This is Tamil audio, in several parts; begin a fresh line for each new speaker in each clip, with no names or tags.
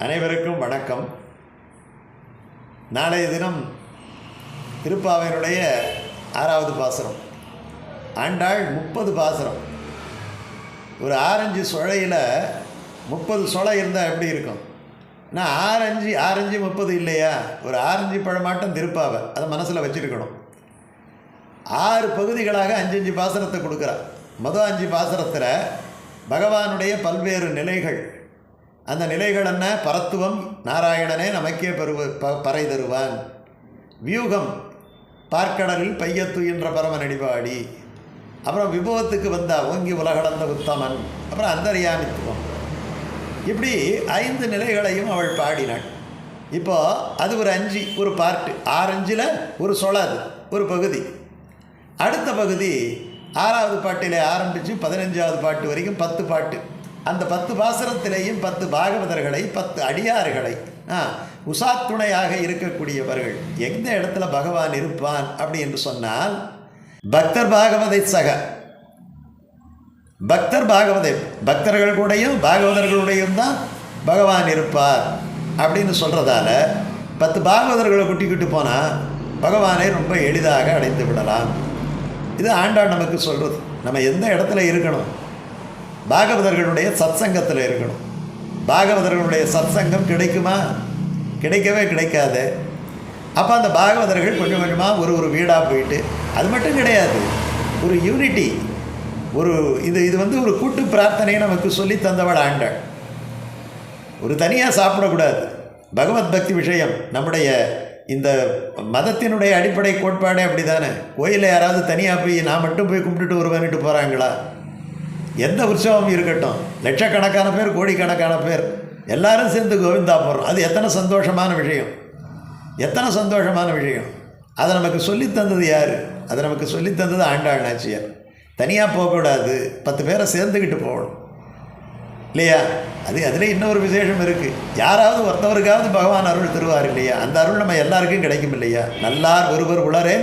அனைவருக்கும் வணக்கம். நாளைய தினம் திருப்பாவையினுடைய 6வது பாசுரம். ஆண்டாள் 30 பாசுரம். ஒரு ஆரஞ்சு சுளையில் 30 சுளை இருந்தால் எப்படி இருக்கும்? நான் ஆரஞ்சு 30 இல்லையா? ஒரு ஆரஞ்சு பழமாட்டம் திருப்பாவை, அதை மனசில் வச்சுருக்கணும். 6 பகுதிகளாக 5 பாசுரத்தை கொடுக்குறார். மொதல் 5 பாசுரத்தில் பகவானுடைய பல்வேறு நிலைகள். அந்த நிலைகள் என்ன? பரத்துவம், நாராயணனே நமக்கே பறை தருவான். வியூகம், பார்க்கடலில் பையத்துயின்ற பரமன் அடிபாடி. அப்புறம் விபவத்துக்கு வந்தா ஓங்கி உலகளந்த உத்தமன். அப்புறம் அந்தர்யாமித்துவம். இப்படி 5 நிலைகளையும் அவள் பாடினாள். இப்போது அது ஒரு 5, ஒரு பார்ட்டு. 6 ஒரு சொலாது, ஒரு பகுதி. அடுத்த பகுதி 6வது பாட்டிலே ஆரம்பித்து 15வது பாட்டு வரைக்கும் 10 பாட்டு. அந்த 10 பாசுரத்திலேயும் 10 பாகவதர்களை, 10 அடியார்களை, உசாத்துணையாக இருக்கக்கூடியவர்கள் எந்த இடத்துல பகவான் இருப்பான் அப்படி என்று சொன்னால், பக்தர் பாகவதை சக, பக்தர் பாகவதை, பக்தர்கள் கூடயும் பாகவதர்களுடையும் தான் பகவான் இருப்பார் அப்படின்னு சொல்கிறதால 10 பாகவதர்களை கூட்டிக்கிட்டு போனால் பகவானை ரொம்ப எளிதாக அடைந்து விடலாம். இது ஆண்டாள் நமக்கு சொல்கிறது. நம்ம எந்த இடத்துல இருக்கணும்? பாகவதர்களுடைய சத்சங்கத்தில் இருக்கணும். பாகவதர்களுடைய சத்சங்கம் கிடைக்குமா? கிடைக்கவே கிடைக்காது. அப்போ அந்த பாகவதர்கள் கொஞ்சம் கொஞ்சமாக ஒரு வீடாக போயிட்டு, அது மட்டும் கிடையாது, ஒரு யூனிட்டி, இது வந்து ஒரு கூட்டு பிரார்த்தனையை நமக்கு சொல்லி தந்தவள் ஆண்டாள். ஒரு தனியாக சாப்பிடக்கூடாது. பகவத் பக்தி விஷயம் நம்முடைய இந்த மதத்தினுடைய அடிப்படை கோட்பாடே அப்படி தானே. கோயிலில் யாராவது தனியாக போய் நான் மட்டும் போய் கும்பிட்டுட்டு வருவேன்னுட்டு போகிறாங்களா? எந்த உற்சவம் இருக்கட்டும், லட்சக்கணக்கான பேர், கோடிக்கணக்கான பேர் எல்லாரும் சேர்ந்து கோவிந்தா போகிறோம். அது எத்தனை சந்தோஷமான விஷயம், எத்தனை சந்தோஷமான விஷயம். அதை நமக்கு சொல்லித்தந்தது யார்? அதை நமக்கு சொல்லித்தந்தது ஆண்டாள் நாச்சியார். தனியாக போகக்கூடாது, 10 பேரை சேர்ந்துக்கிட்டு போகணும் இல்லையா? அதில் இன்னொரு விசேஷம் இருக்குது. யாராவது ஒருத்தவருக்காவது பகவான் அருள் தருவார் இல்லையா? அந்த அருள் நம்ம எல்லாருக்கும் கிடைக்கும் இல்லையா? நல்லார் ஒருவர் உளரே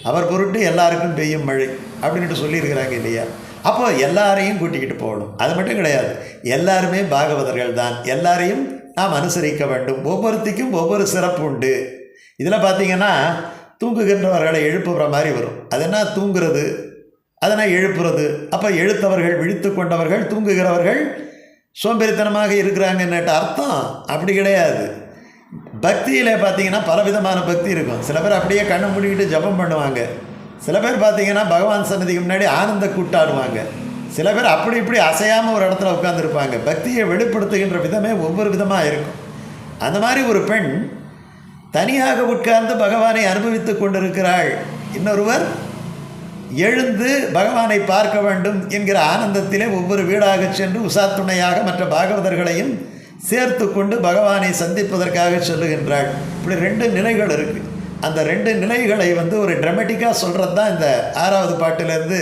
அவர் பொருட்டு எல்லாருக்கும் பெய்யும் மழை அப்படின்ட்டு சொல்லியிருக்கிறாங்க இல்லையா? அப்போ எல்லாரையும் கூட்டிக்கிட்டு போகணும். அது மட்டும் கிடையாது, எல்லாருமே பாகவதர்கள் தான். எல்லாரையும் நாம் அனுசரிக்க வேண்டும். ஒவ்வொருத்திக்கும் ஒவ்வொரு சிறப்பு உண்டு. இதில் பார்த்திங்கன்னா தூங்குகின்றவர்களை எழுப்புகிற மாதிரி வரும். அது என்ன தூங்குறது? அதனால் எழுப்புறது. அப்போ எழுத்தவர்கள், விழித்து கொண்டவர்கள், தூங்குகிறவர்கள் சோம்பேறித்தனமாக இருக்கிறாங்கன்னுட்ட அர்த்தம் அப்படி கிடையாது. பக்தியில் பார்த்திங்கன்னா பலவிதமான பக்தி இருக்கும். சில பேர் அப்படியே கண்ணை மூடிக்கிட்டு ஜபம் பண்ணுவாங்க. சில பேர் பார்த்திங்கன்னா பகவான் சன்னதிக்கு முன்னாடி ஆனந்த கூட்டாடுவாங்க. சில பேர் அப்படி இப்படி அசையாமல் ஒரு இடத்துல உட்காந்துருப்பாங்க. பக்தியை வெளிப்படுத்துகின்ற விதமே ஒவ்வொரு விதமாக இருக்கும். அந்த மாதிரி ஒரு பெண் தனியாக உட்கார்ந்து பகவானை அனுபவித்து கொண்டிருக்கிறாள். இன்னொருவர் எழுந்து பகவானை பார்க்க வேண்டும் என்கிற ஆனந்தத்திலே ஒவ்வொரு வீடாக சென்று உசாத்துணையாக மற்ற பாகவதர்களையும் சேர்த்து கொண்டு பகவானை சந்திப்பதற்காக சொல்லுகின்றாள். இப்படி 2 நிலைகள் இருக்குது. அந்த 2 நிலைகளை வந்து ஒரு ட்ராமேட்டிக்காக சொல்கிறது தான் இந்த 6வது பாட்டிலேருந்து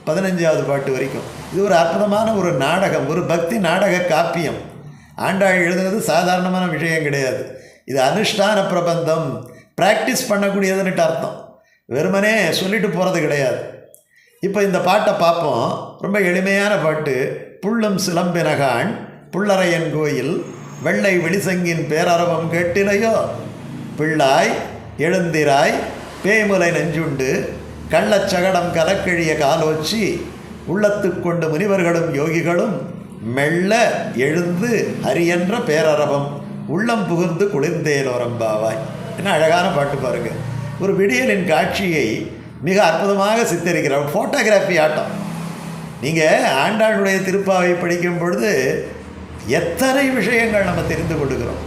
15வது பாட்டு வரைக்கும். இது ஒரு அற்புதமான ஒரு நாடகம், ஒரு பக்தி நாடக காப்பியம். ஆண்டாள் எழுதுனது சாதாரணமான விஷயம் கிடையாது. இது அனுஷ்டான பிரபந்தம், ப்ராக்டிஸ் பண்ணக்கூடியதுன்னுட்டு அர்த்தம். வெறுமனே சொல்லிட்டு போகிறது கிடையாது. இப்போ இந்த பாட்டை பார்ப்போம். ரொம்ப எளிமையான பாட்டு. புள்ளும் சிலம்பினகான் புள்ளரையன் கோயில் வெள்ளை வெளிசங்கின் பேரரவம் கேட்டிலையோ, பிள்ளாய் எழுந்திராய் பேய்முலை நெஞ்சுண்டு கள்ளச்சகடம் கலக்கெழிய காலோச்சி உள்ளத்து கொண்டு முனிவர்களும் யோகிகளும் மெல்ல எழுந்து ஹரியென்ற பேரரவம் உள்ளம் புகுந்து குளிர்ந்தேலோரம்பாவாய். என்ன அழகான பாட்டு பாருங்கள். ஒரு விடியலின் காட்சியை மிக அற்புதமாக சித்தரிக்கிறார். ஃபோட்டோகிராஃபி ஆட்டம். நீங்கள் ஆண்டாளுடைய திருப்பாவை படிக்கும் பொழுது எத்தனை விஷயங்கள் நம்ம தெரிந்து கொள்ளுகிறோம்.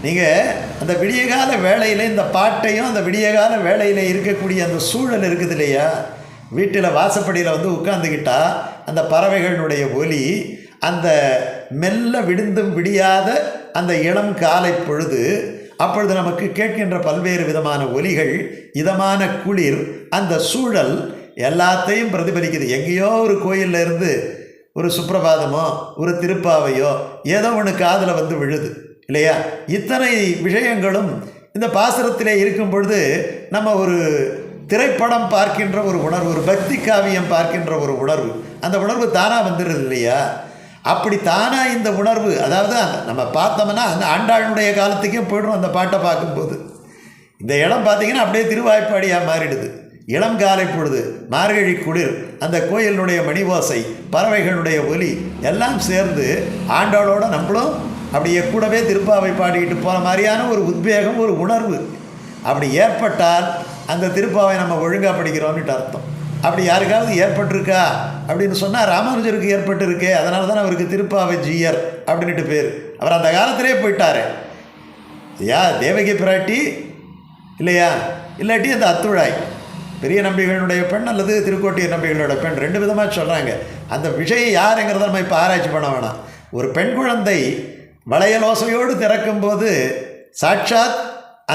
நீங்கள் அந்த விடியகால வேளையில் இந்த பாட்டையும், அந்த விடியகால வேளையில் இருக்கக்கூடிய அந்த சூழல் இருக்குது இல்லையா? வீட்டில் வாசப்படியில் வந்து உட்கார்ந்துக்கிட்டால் அந்த பறவைகளுடைய ஒலி, அந்த மெல்ல விடுந்தும் விடியாத அந்த இளம் காலை பொழுது, அப்பொழுது நமக்கு கேட்கின்ற பல்வேறு விதமான ஒலிகள், இதமான குளிர், அந்த சூழல் எல்லாத்தையும் பிரதிபலிக்குது. எங்கேயோ ஒரு கோயிலில் இருந்து ஒரு சுப்பிரபாதமோ ஒரு திருப்பாவையோ ஏதோ ஒன்று காதில் வந்து விழுது இல்லையா? இத்தனை விஷயங்களும் இந்த பாசுரத்திலே இருக்கும் பொழுது நம்ம ஒரு திரைப்படம் பார்க்கின்ற ஒரு உணர்வு, ஒரு பக்தி காவியம் பார்க்கின்ற ஒரு உணர்வு, அந்த உணர்வு தானாக வந்துடுது இல்லையா? அப்படி தானாக இந்த உணர்வு, அதாவது நம்ம பார்த்தோம்னா அந்த ஆண்டாளுடைய காலத்துக்கே போய்டும் அந்த பாட்டை பார்க்கும்போது. இந்த இடம் பார்த்திங்கன்னா அப்படியே திருவாய்ப்பாடியாக மாறிடுது. இளம் காலை பொழுது, மார்கழி குளிர், அந்த கோயிலுடைய மணி ஓசை, பறவைகளுடைய ஒலி எல்லாம் சேர்ந்து ஆண்டாளோட நம்மளும் அப்படியே கூடவே திருப்பாவை பாடிக்கிட்டு போகிற மாதிரியான ஒரு உத்வேகம், ஒரு உணர்வு அப்படி ஏற்பட்டால் அந்த திருப்பாவை நம்ம ஒழுங்காக படிக்கிறோம்னுட்டு அர்த்தம். அப்படி யாருக்காவது ஏற்பட்டிருக்கா அப்படின்னு சொன்னால் ராமானுஜருக்கு ஏற்பட்டிருக்கே, அதனால தான் அவருக்கு திருப்பாவை ஜீயர் அப்படின்ட்டு பேர். அவர் அந்த காலத்திலே போயிட்டார். தேவகி பிராட்டி இல்லையா, இல்லாட்டி அந்த அத்துழாய் பெரிய நம்பிகளுடைய பெண் அல்லது திருக்கோட்டிய நம்பிகளோட பெண், 2 விதமாக சொல்கிறாங்க. அந்த விஷயம் யாருங்கிறத நம்ம இப்போ ஆராய்ச்சி பண்ண வேணாம். ஒரு பெண் குழந்தை வளையலோசையோடு திறக்கும்போது சாட்சாத்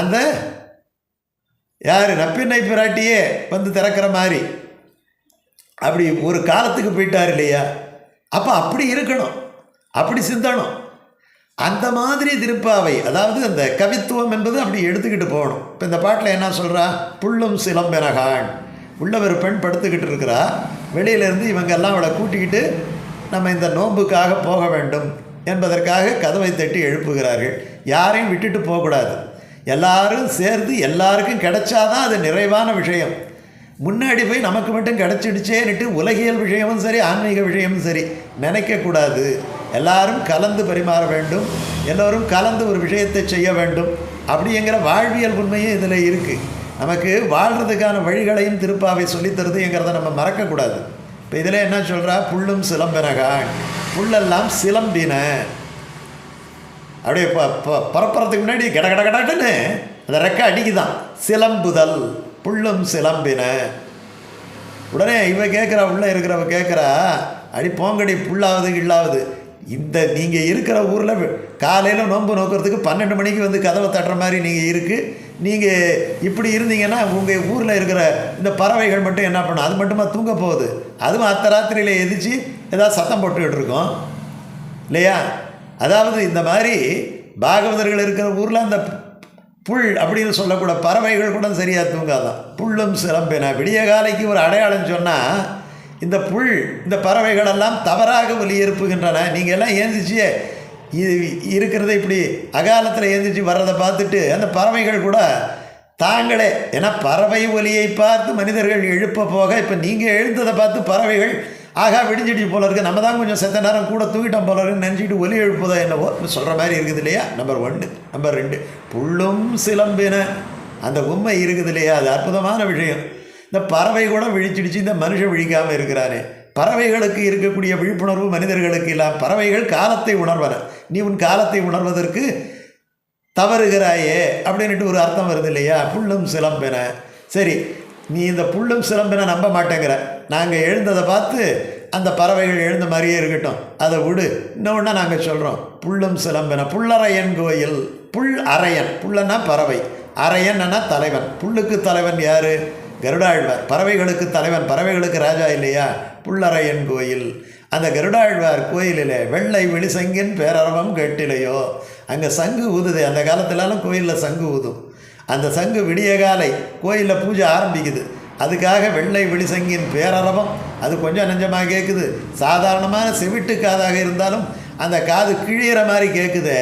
அந்த யார் நப்பின்னை பிராட்டியே வந்து திறக்கிற மாதிரி அப்படி ஒரு காலத்துக்கு போயிட்டார் இல்லையா. அப்போ அப்படி இருக்கணும், அப்படி சிந்தணும். அந்த மாதிரி திருப்பாவை, அதாவது அந்த கவித்துவம் என்பது அப்படி எடுத்துக்கிட்டு போகணும். இப்போ இந்த பாட்டில் என்ன சொல்கிறா, புள்ளும் சிலம்பெனகான், உள்ள ஒரு பெண் படுத்துக்கிட்டு இருக்கிறா, வெளியிலேருந்து இவங்கெல்லாம் அவளை கூட்டிக்கிட்டு நம்ம இந்த நோன்புக்காக போக வேண்டும் என்பதற்காக கதவை தட்டி எழுப்புகிறார்கள். யாரையும் விட்டுட்டு போகக்கூடாது, எல்லாரும் சேர்ந்து எல்லாருக்கும் கிடைச்சாதான் அது நிறைவான விஷயம். முன்னாடி போய் நமக்கு மட்டும் கிடச்சிடுச்சேன்னுட்டு உலகியல் விஷயமும் சரி ஆன்மீக விஷயமும் சரி நினைக்கக்கூடாது. எல்லாரும் கலந்து பரிமாற வேண்டும், எல்லோரும் கலந்து ஒரு விஷயத்தை செய்ய வேண்டும் அப்படிங்கிற வாழ்வியல் உண்மையும் இதில் இருக்குது. நமக்கு வாழ்கிறதுக்கான வழிகளையும் திருப்பாவை சொல்லித்தருதுங்கிறத நம்ம மறக்கக்கூடாது. இப்போ இதில் என்ன சொல்கிறா, புள்ளும் சிலம்பெனகான், புள்ளெல்லாம் சிலம்பின. அப்படியே பரப்புறதுக்கு முன்னாடி கட கட கடன்னு அந்த ரெக்கை அடிக்குதான், சிலம்புதல், புள்ளும் சிலம்பின. உடனே இவ கேட்குறா, உள்ளே இருக்கிறவ கேட்குறா, அடி போங்கடி புல்லாவது இல்லாவது, இந்த நீங்கள் இருக்கிற ஊரில் காலையில் நோன்பு நோக்கிறதுக்கு 12 மணிக்கு வந்து கதவை தட்டுற மாதிரி நீங்கள் இருக்குது. நீங்கள் இப்படி இருந்தீங்கன்னா உங்கள் ஊரில் இருக்கிற இந்த பறவைகள் மட்டும் என்ன பண்ணும், அது மட்டுமா தூங்க போகுது, அதுவும் அத்த ராத்திரியில் எதிர்த்து ஏதாவது சத்தம் போட்டுக்கிட்டு இருக்கோம் இல்லையா. அதாவது இந்த மாதிரி பாகவதர்கள் இருக்கிற ஊரில் அந்த புல் அப்படின்னு சொல்லக்கூட பறவைகள் கூட சரியாக தூங்காதான். புல்லும் சிலம்பின, விடிய காலைக்கு ஒரு அடையாளம் சொன்னால் இந்த புல், இந்த பறவைகளெல்லாம் தவறாக ஒலியெழுப்புகின்றன. நீங்கள் எல்லாம் ஏந்திச்சு இது இருக்கிறத இப்படி அகாலத்தில் ஏந்திச்சு வர்றதை பார்த்துட்டு அந்த பறவைகள் கூட தாங்களே, ஏன்னா பறவை ஒலியை பார்த்து மனிதர்கள் எழுப்ப போக இப்போ நீங்கள் எழுந்ததை பார்த்து பறவைகள் ஆகா விடிஞ்சிடுச்சு போல இருக்குது, நம்ம தான் கொஞ்சம் செத்த நேரம் கூட தூக்கிட்டோம் போல இருக்குன்னு நினச்சிக்கிட்டு ஒலி எழுப்புதோ என்னவோ சொல்கிற மாதிரி இருக்குது இல்லையா. நம்பர் 1. நம்பர் 2, புல்லும் சிலம்பின, அந்த உண்மை இருக்குது இல்லையா, அது அற்புதமான விஷயம். இந்த பறவை கூட விழிச்சிடுச்சு, இந்த மனுஷன் விழிக்காமல் இருக்கிறானே. பறவைகளுக்கு இருக்கக்கூடிய விழிப்புணர்வு மனிதர்களுக்கு இல்லாமல், பறவைகள் காலத்தை உணர்வன, நீ உன் காலத்தை உணர்வதற்கு தவறுகிறாயே அப்படின்ட்டு ஒரு அர்த்தம் வருது இல்லையா. புல்லும் சிலம்பின, சரி நீ இந்த புல்லும் சிலம்பின நம்ப மாட்டேங்கிற, நாங்கள் எழுந்ததை பார்த்து அந்த பறவைகள் எழுந்த மாதிரியே இருக்கட்டும், அதை விடு. இன்னொன்று நாங்கள் சொல்கிறோம், புல்லும் சிலம்பின, புல்லறையன் கோயில். புல் அரையன், புல்லன்னா பறவை, அரையன்னா தலைவன். புல்லுக்கு தலைவன் யார், கருடாழ்வார். பறவைகளுக்கு தலைவன், பறவைகளுக்கு ராஜா இல்லையா, புல்லறையன் கோயில். அந்த கருடாழ்வார் கோயிலில் வெள்ளை விழிசங்கின் பேரரவம் கேட்டிலையோ, அங்கே சங்கு ஊதுது. அந்த காலத்துலலாம் கோயிலில் சங்கு ஊதும். அந்த சங்கு விடிய காலை கோயிலில் பூஜை ஆரம்பிக்குது, அதுக்காக வெள்ளை விழிசங்கின் பேரரவம், அது கொஞ்சம் நெஞ்சமாக கேட்குது. சாதாரணமான செவிட்டு காதாக இருந்தாலும் அந்த காது கிழியிற மாதிரி கேட்குது.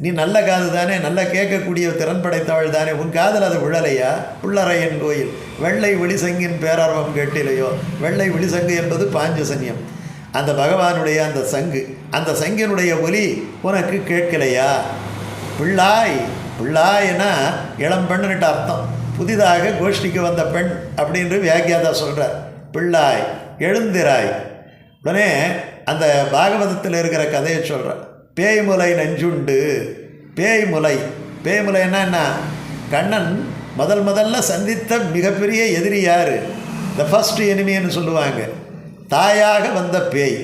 நீ நல்ல காது தானே, நல்லா கேட்கக்கூடிய திறன் படைத்தவள் தானே, உன் காதில் அது விழலையா. புல்லறையன் கோயில், வெள்ளை விழிசங்கின் பேரரவம் கேட்டிலையோ. வெள்ளை விழிசங்கு என்பது பாஞ்சசன்யம், அந்த பகவானுடைய அந்த சங்கு, அந்த சங்கினுடைய ஒலி உனக்கு கேட்கலையா. பிள்ளாய், பிள்ளாய்னா இளம் பெண்ணுன்னுட்டு அர்த்தம். புதிதாக கோஷ்டிக்கு வந்த பெண் அப்படின்னு வியாக்கியாதா சொல்கிறார். பிள்ளாய் எழுந்திராய். உடனே அந்த பாகவதத்தில் இருக்கிற கதையை சொல்கிறார். பேய்முலை நஞ்சுண்டு, பேய்முலை, பேய்முலைன்னா என்ன, கண்ணன் முதல்ல சந்தித்த மிகப்பெரிய எதிரி யார், த ஃபஸ்ட் எனிமின்னு சொல்லுவாங்க. தாயாக வந்த பேய்,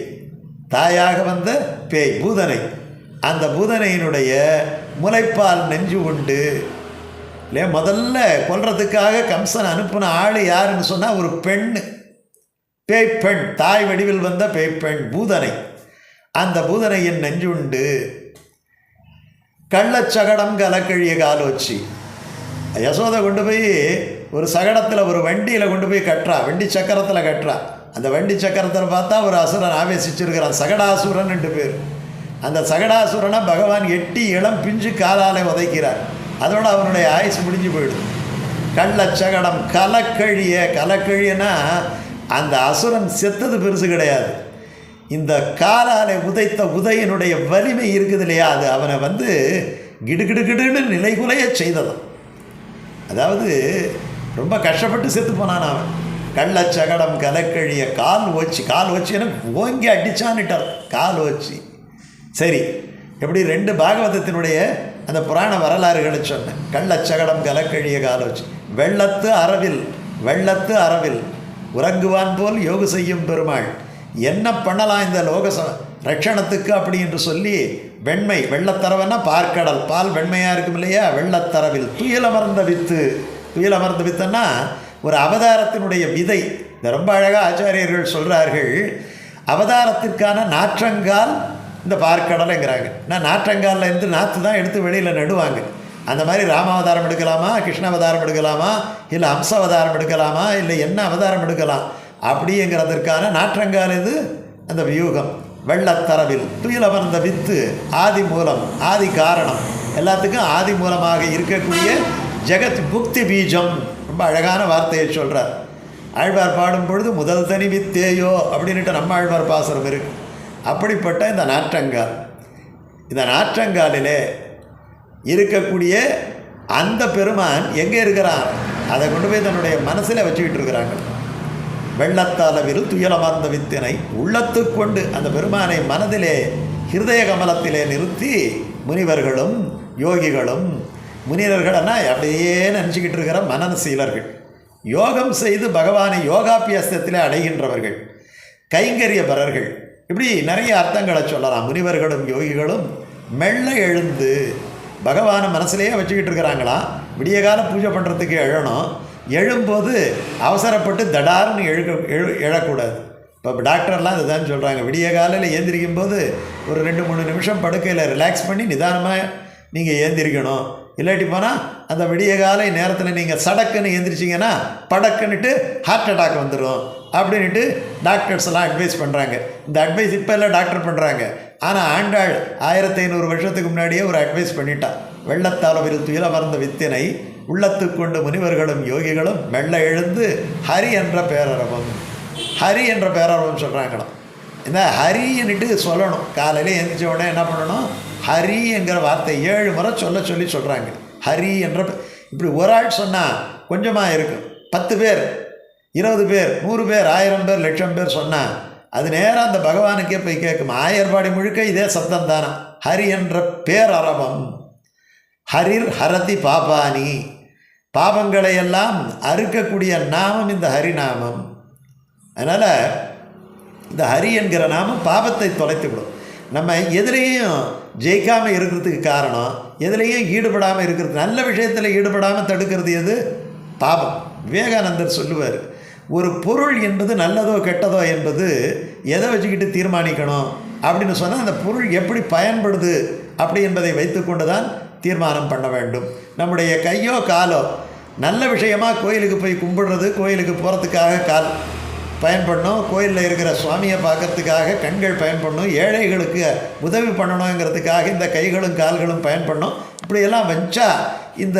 தாயாக வந்த பேய் பூதனை. அந்த பூதனையினுடைய முளைப்பால் நெஞ்சு உண்டு இல்லையா. முதல்ல கொல்றதுக்காக கம்சன் அனுப்பின ஆள் யாருன்னு சொன்னால் ஒரு பெண், பேய்ப்பெண், தாய் வடிவில் வந்த பேய்ப்பெண் பூதனை. அந்த பூதனையின் நெஞ்சுண்டு. கள்ளச்சகடம் கலக்கழிய காலோச்சி, யசோதை கொண்டு போய் ஒரு சகடத்தில் ஒரு வண்டியில் கொண்டு போய் கட்டுறா, வண்டி சக்கரத்தில் கட்டுறா. அந்த வண்டி சக்கரத்தில் பார்த்தா ஒரு அசுரன் ஆவேசிச்சிருக்கிறான், சகடாசுரன் 2 பேர். அந்த சகடாசுரனை பகவான் எட்டி இளம் பிஞ்சு காலால் உதைக்கிறார். அதோடு அவனுடைய ஆயுசு முடிஞ்சு போயிடுது. கள்ளச்சகடம் கலக்கழியனா அந்த அசுரன் செத்தது பெருசு கிடையாது, இந்த காலால் உதைத்த உதையினுடைய வலிமை இருக்குது இல்லையா, அது அவனை கிடுகிடுன்னு நிலைகுலைய செய்தது. அதாவது ரொம்ப கஷ்டப்பட்டு செத்து போனான் அவன். கள்ளச்சகடம் கலக்கழிய கால் வச்சுன்னு ஓங்கி அடிச்சான்னுட்டார், கால் வச்சு. சரி, எப்படி 2 பாகவதத்தினுடைய அந்த புராண வரலாறுகளை சொன்னேன். கள்ளச்சகடம் கலக்கழிய கால் வச்சு, வெள்ளத்து அரவில் உறங்குவான் போல் யோகு செய்யும் பெருமாள், என்ன பண்ணலாம் இந்த லோக ரட்சணத்துக்கு அப்படி என்று சொல்லி வெள்ளத்தரவன்னா பார்க்கடல், பால் வெண்மையாக இருக்கும் இல்லையா, வெள்ளத்தரவில் துயிலமர்ந்த வித்துன்னா ஒரு அவதாரத்தினுடைய விதை. இந்த ரொம்ப அழகாக ஆச்சாரியர்கள் சொல்கிறார்கள், அவதாரத்திற்கான நாற்றங்கால் இந்த பார்க்கடலைங்கிறாங்க. நான் நாற்றங்காலில் இருந்து நாற்று தான் எடுத்து வெளியில் நடுவாங்க. அந்த மாதிரி ராமாவதாரம் எடுக்கலாமா, கிருஷ்ணாவதாரம் எடுக்கலாமா, இல்லை அம்சாவதாரம் எடுக்கலாமா, இல்லை என்ன அவதாரம் எடுக்கலாம் அப்படிங்கிறதற்கான நாற்றங்கால் இது அந்த வியூகம். வெள்ளத்தரவில் துயிலமர்ந்த வித்து ஆதி மூலம், ஆதி காரணம், எல்லாத்துக்கும் ஆதி மூலமாக இருக்கக்கூடிய ஜெகத் புக்தி பீஜம். ரொம்ப அழகான வார்த்தையை சொல்கிறார் ஆழ்வார் பாடும் பொழுது. முதல் தனி வித்தேயோ அப்படின்ட்டு நம்ம ஆழ்வார் பாசுரம் இருக்குது. அப்படிப்பட்ட இந்த நாற்றங்காலிலே இருக்கக்கூடிய அந்த பெருமான் எங்கே இருக்கிறான், அதை கொண்டு போய் தன்னுடைய மனசில் வச்சுக்கிட்டு இருக்கிறாங்க. வெள்ளத்தளவில் துயலமர்ந்த வித்தினை உள்ளத்து கொண்டு அந்த பெருமானை மனதிலே ஹிருதய கமலத்திலே நிறுத்தி முனிவர்களும் யோகிகளும், முனிவர்கள்னா அப்படியே நினச்சிக்கிட்டு இருக்கிற மனநசீலர்கள், யோகம் செய்து பகவானை யோகாபியாசத்திலே அடைகின்றவர்கள், கைங்கரியபரர்கள், இப்படி நிறைய அர்த்தங்களை சொல்லலாம். முனிவர்களும் யோகிகளும் மெல்ல எழுந்து பகவானை மனசுலேயே வச்சுக்கிட்டு இருக்கிறாங்களாம். விடிய காலம் பூஜை பண்ணுறதுக்கு எழும்போது அவசரப்பட்டு தடார்னு எழக்கூடாது. இப்போ டாக்டர்லாம் இதுதான் சொல்கிறாங்க, விடிய காலையில் ஏந்திரிக்கும் போது ஒரு 2-3 நிமிஷம் படுக்கையில் ரிலாக்ஸ் பண்ணி நிதானமாக நீங்கள் ஏந்திரிக்கணும். இல்லாட்டி போனால் அந்த விடிய காலை நேரத்தில் நீங்கள் சடக்குன்னு ஏந்திரிச்சிங்கன்னா படக்குன்னுட்டு ஹார்ட் அட்டாக் வந்துடும் அப்படின்ட்டு டாக்டர்ஸ் எல்லாம் அட்வைஸ் பண்ணுறாங்க. இந்த அட்வைஸ் இப்போ எல்லாம் டாக்டர் பண்ணுறாங்க. ஆனால் ஆண்டாள் 1500 வருஷத்துக்கு முன்னாடியே ஒரு அட்வைஸ் பண்ணிட்டான். வெள்ளத்தாளவில் துயிலமர்ந்த வித்தினை உள்ளத்து கொண்டு முனிவர்களும் யோகிகளும் மெல்ல எழுந்து ஹரி என்ற பேரரவம் சொல்கிறாங்களாம். இந்த ஹரின்னுட்டு சொல்லணும். காலையில் எழுந்திரிச்ச உடனே என்ன பண்ணணும், ஹரி என்கிற வார்த்தை 7 முறை சொல்கிறாங்க. ஹரி என்ற இப்படி ஒரு ஆள் சொன்னால் கொஞ்சமாக இருக்கும். 10 பேர் 20 பேர் 100 பேர் 1000 பேர் 1,00,000 பேர் சொன்னால் அது நேராக அந்த பகவானுக்கே போய் கேட்கும். ஆயர்பாடி முழுக்க இதே சப்தம் தானே. ஹரி என்ற பேரரவம், ஹரிர் ஹரதி பாபானி, பாபங்களை எல்லாம் அறுக்கக்கூடிய நாமம் இந்த ஹரிநாமம். அதனால் இந்த ஹரி என்கிற நாமம் பாபத்தை தொலைத்துவிடும். நம்ம எதுலேயும் ஜெயிக்காமல் இருக்கிறதுக்கு காரணம், எதுலேயும் ஈடுபடாமல் இருக்கிறது, நல்ல விஷயத்தில் ஈடுபடாமல் தடுக்கிறது எது? பாபம். விவேகானந்தர் சொல்லுவார், ஒரு பொருள் என்பது நல்லதோ கெட்டதோ என்பது எதை வச்சுக்கிட்டு தீர்மானிக்கணும் அப்படின்னு சொன்னால் அந்த பொருள் எப்படி பயன்படுது அப்படி என்பதை வைத்துக்கொண்டு தான் தீர்மானம் பண்ண வேண்டும். நம்முடைய கையோ காலோ நல்ல விஷயமாக கோயிலுக்கு போய் கும்பிடுறது, கோயிலுக்கு போகிறதுக்காக கால் பயன்படணும், கோயிலில் இருக்கிற சுவாமியை பார்க்கறதுக்காக கண்கள் பயன்படணும், ஏழைகளுக்கு உதவி பண்ணணுங்கிறதுக்காக இந்த கைகளும் கால்களும் பயன்படணும். இப்படியெல்லாம் வச்சா இந்த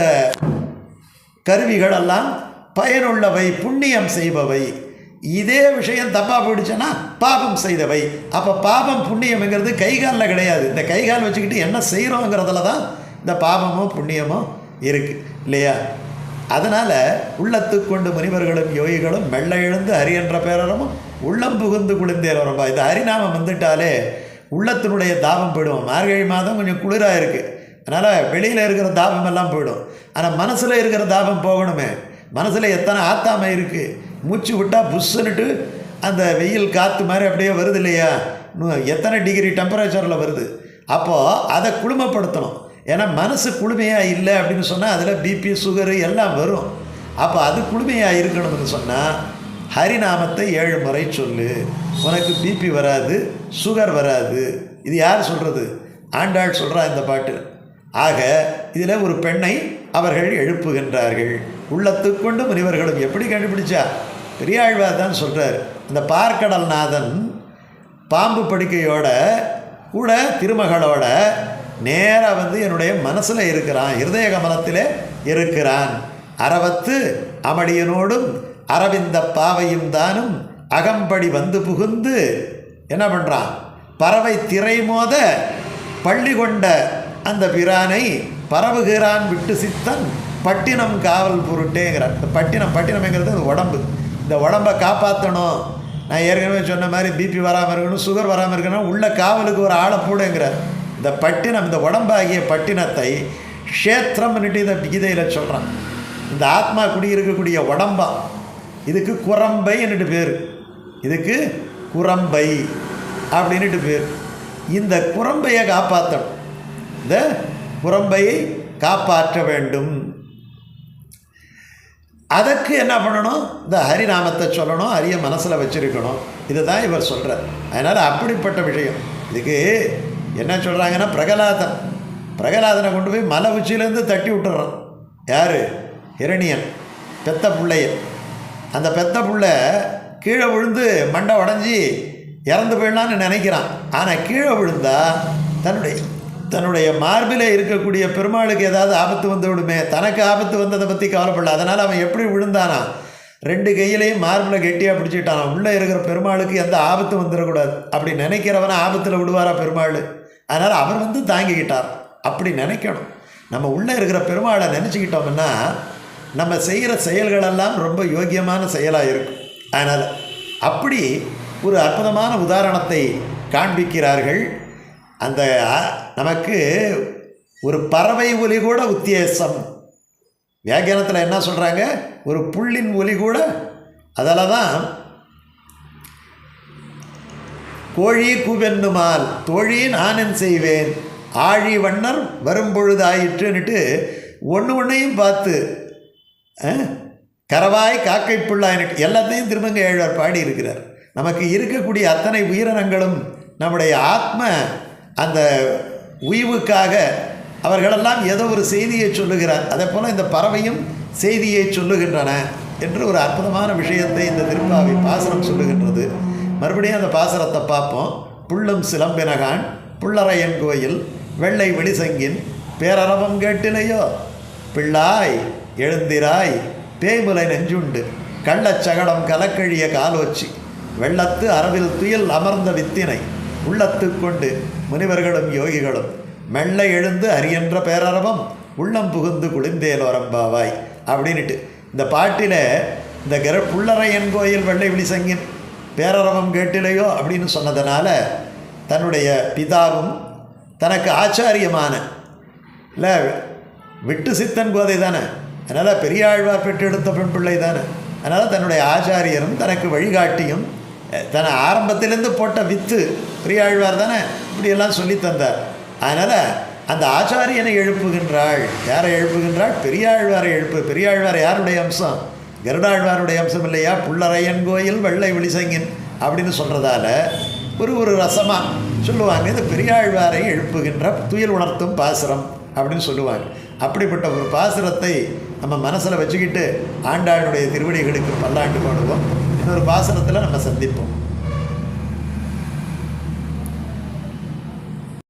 கருவிகளெல்லாம் பயனுள்ளவை, புண்ணியம் செய்பவை. இதே விஷயம் தப்பாக போயிடுச்சுன்னா பாபம் செய்தவை. அப்போ பாபம் புண்ணியம்ங்கிறது கைகாலில் கிடையாது. இந்த கைகால் வச்சுக்கிட்டு என்ன செய்கிறோங்கிறதுல தான் இந்த பாபமோ புண்ணியமோ இருக்குது இல்லையா? அதனால் உள்ளத்து கொண்டு முனிவர்களும் யோகிகளும் மெல்ல எழுந்து ஹரி என்ற பேரறமும் உள்ளம் புகுந்து குளிர்ந்தேன் ரொம்ப. இந்த ஹரிநாமம் வந்துட்டாலே உள்ளத்தினுடைய தாபம் போயிடும். மார்கழி மாதம் கொஞ்சம் குளிராக இருக்குது, அதனால் வெளியில் இருக்கிற தாபம் எல்லாம் போயிடும். ஆனால் மனசில் இருக்கிற தாபம் போகணுமே. மனசில் எத்தனை ஆத்தாமை இருக்குது, மூச்சு விட்டால் புஷ்ஷுன்னுட்டு அந்த வெயில் காற்று மாதிரி அப்படியே வருது இல்லையா, எத்தனை டிகிரி டெம்பரேச்சரில் வருது. அப்போது அதை குளுமைப்படுத்தணும். ஏன்னா மனசு குளுமையாக இல்லை அப்படின்னு சொன்னால் அதில் பிபி சுகரு எல்லாம் வரும். அப்போ அது குளுமையாக இருக்கணும்னு சொன்னால் ஹரிநாமத்தை 7 முறை சொல்லு, உனக்கு பிபி வராது, சுகர் வராது. இது யார் சொல்கிறது? ஆண்டாள் சொல்கிறா இந்த பாட்டு. ஆக இதில் ஒரு பெண்ணை அவர்கள் எழுப்புகின்றார்கள். உள்ளத்துக்கொண்டு முனிவர்களும் எப்படி கண்டுபிடிச்சா? பெரியாழ்வார் தான் சொல்கிறார். இந்த பார்க்கடல்நாதன் பாம்பு படுக்கையோட கூட திருமகளோட நேராக வந்து என்னுடைய மனசில் இருக்கிறான், இருதய கமலத்தில் இருக்கிறான். அரவத்து அமடியனோடும் அரவிந்த பாவையும் தானும் அகம்படி வந்து புகுந்து என்ன பண்ணுறான், பறவை திரை மோத பள்ளி கொண்ட அந்த பிரானை பரவுகிறான் விட்டு சித்தன் பட்டினம் காவல் பொருட்டேங்கிறான். இந்த பட்டினம்ங்கிறது அது உடம்பு. இந்த உடம்பை காப்பாற்றணும். நான் ஏற்கனவே சொன்ன மாதிரி பிபி வராமல் இருக்கணும், சுகர் வராமல் இருக்கணும், உள்ள காவலுக்கு ஒரு ஆளை போடுங்கிறார். இந்த பட்டினம், இந்த உடம்பாகிய பட்டினத்தை க்ஷேத்திரம்னுட்டு இந்த கீதையில் சொல்கிறான். இந்த ஆத்மா குடியிருக்கக்கூடிய உடம்பா, இதுக்கு குரம்பை என்னட்டு பேர், இதுக்கு குரம்பை அப்படின்ட்டு பேர். இந்த குரம்பையை காப்பாற்றணும், இந்த குரம்பையை காப்பாற்ற வேண்டும். அதற்கு என்ன பண்ணணும், இந்த ஹரிநாமத்தை சொல்லணும், ஹரிய மனசில் வச்சுருக்கணும். இதுதான் இவர் சொல்கிறார். அதனால் அப்படிப்பட்ட விஷயம். இதுக்கு என்ன சொல்கிறாங்கன்னா, பிரகலாதனை கொண்டு போய் மலை உச்சியிலேருந்து தட்டி விட்டுறான். யார்? ஹிரணியன், பெத்த பிள்ளைய. அந்த பெத்த பிள்ளை கீழே விழுந்து மண்டை உடஞ்சி இறந்து போயிடலான்னு நினைக்கிறான். ஆனால் கீழே விழுந்தா தன்னுடைய மார்பில் இருக்கக்கூடிய பெருமாளுக்கு ஏதாவது ஆபத்து வந்து விடுமே, தனக்கு ஆபத்து வந்ததை பற்றி கவலைப்படல. அதனால் அவன் எப்படி விழுந்தானா, 2 கையிலையும் மார்பில் கெட்டியாக பிடிச்சிட்டான். உள்ளே இருக்கிற பெருமாளுக்கு எந்த ஆபத்து வந்துடக்கூடாது அப்படி நினைக்கிறவனை ஆபத்தில் விடுவாரா பெருமாள்? அதனால் அவர் வந்து தாங்கிக்கிட்டார். அப்படி நினைக்கணும். நம்ம உள்ளே இருக்கிற பெருமாளை நினச்சிக்கிட்டோம்னா நம்ம செய்கிற செயல்களெல்லாம் ரொம்ப யோக்கியமான செயலாக இருக்கும். அதனால் அப்படி ஒரு அற்புதமான உதாரணத்தை காண்பிக்கிறார்கள். அந்த நமக்கு ஒரு பறவை ஒலி கூட உத்தியேசம். வியாக்கியானத்தில் என்ன சொல்கிறாங்க, ஒரு புள்ளின் ஒலி கூட. அதில் தான் கோழி கூவென்னுமால் தோழி நானன் செய்வேன் ஆழி வண்ணர் வரும்பொழுது ஆயிற்றுன்னுட்டு ஒன்றையும் பார்த்து கரவாய் காக்கை புள்ளாயின்ட்டு எல்லாத்தையும் திருமங்க ஏழ்வார் பாடி இருக்கிறார். நமக்கு இருக்கக்கூடிய அத்தனை உயிரினங்களும் நம்முடைய ஆத்ம அந்த உய்வுக்காக அவர்களெல்லாம் ஏதோ ஒரு செய்தியை சொல்லுகிறார். அதே போல் இந்த பறவையும் செய்தியை சொல்லுகின்றன என்று ஒரு அற்புதமான விஷயத்தை இந்த திருப்பாவை பாசுரம் சொல்லுகின்றது. மறுபடியும் அந்த பாசுரத்தை பார்ப்போம். புள்ளும் சிலம்பினகான் புள்ளரையன் கோயில் வெள்ளை வெளிசங்கின் பேரரவம் கேட்டிலையோ பிள்ளாய் எழுந்திராய் பேய்முலை நெஞ்சுண்டு கள்ளச்சகடம் கலக்கழிய காலோச்சி வெள்ளத்து அரவில் துயில் அமர்ந்த வித்தினை உள்ளத்து கொண்டு முனிவர்களும் யோகிகளும் மெல்ல எழுந்து அரியன்ற பேரரவம் உள்ளம் புகுந்து குளிர்ந்தேல் வரம்பாவாய் அப்படின்ட்டு இந்த பாட்டில் இந்த புள்ளரையன் கோயில் வெள்ளை விழிசங்கின் பேரரவம் கேட்டிலையோ அப்படின்னு சொன்னதுனால தன்னுடைய பிதாவும் தனக்கு ஆச்சாரியமான இல்லை விட்டு சித்தன் கோதை தானே, அதனால் பெரியாழ்வார் பெற்றெடுத்த பெண் பிள்ளை தானே, அதனால் தன்னுடைய ஆச்சாரியரும் தனக்கு வழிகாட்டியும் தன்னை ஆரம்பத்திலேருந்து போட்ட வித்து பெரியாழ்வார் தானே இப்படியெல்லாம் சொல்லி தந்தார். அதனால் அந்த ஆச்சாரியனை எழுப்புகின்றாள். யாரை எழுப்புகின்றாள்? பெரியாழ்வாரை பெரியாழ்வார் யாருடைய அம்சம்? கருடாழ்வாருடைய அம்சம் இல்லையா? புள்ளரையன் கோயில் வெள்ளை விழிசங்கின் அப்படின்னு சொல்கிறதால ஒரு ரசமாக சொல்லுவாங்க. இந்த பெரியாழ்வாரை எழுப்புகின்ற துயில் உணர்த்தும் பாசுரம் அப்படின்னு சொல்லுவாங்க. அப்படிப்பட்ட ஒரு பாசுரத்தை நம்ம மனசில் வச்சுக்கிட்டு ஆண்டாளுடைய திருவடிகளுக்கு பல்லாண்டு பாடுவோம். இன்னொரு பாசுரத்தில் நம்ம சந்திப்போம்.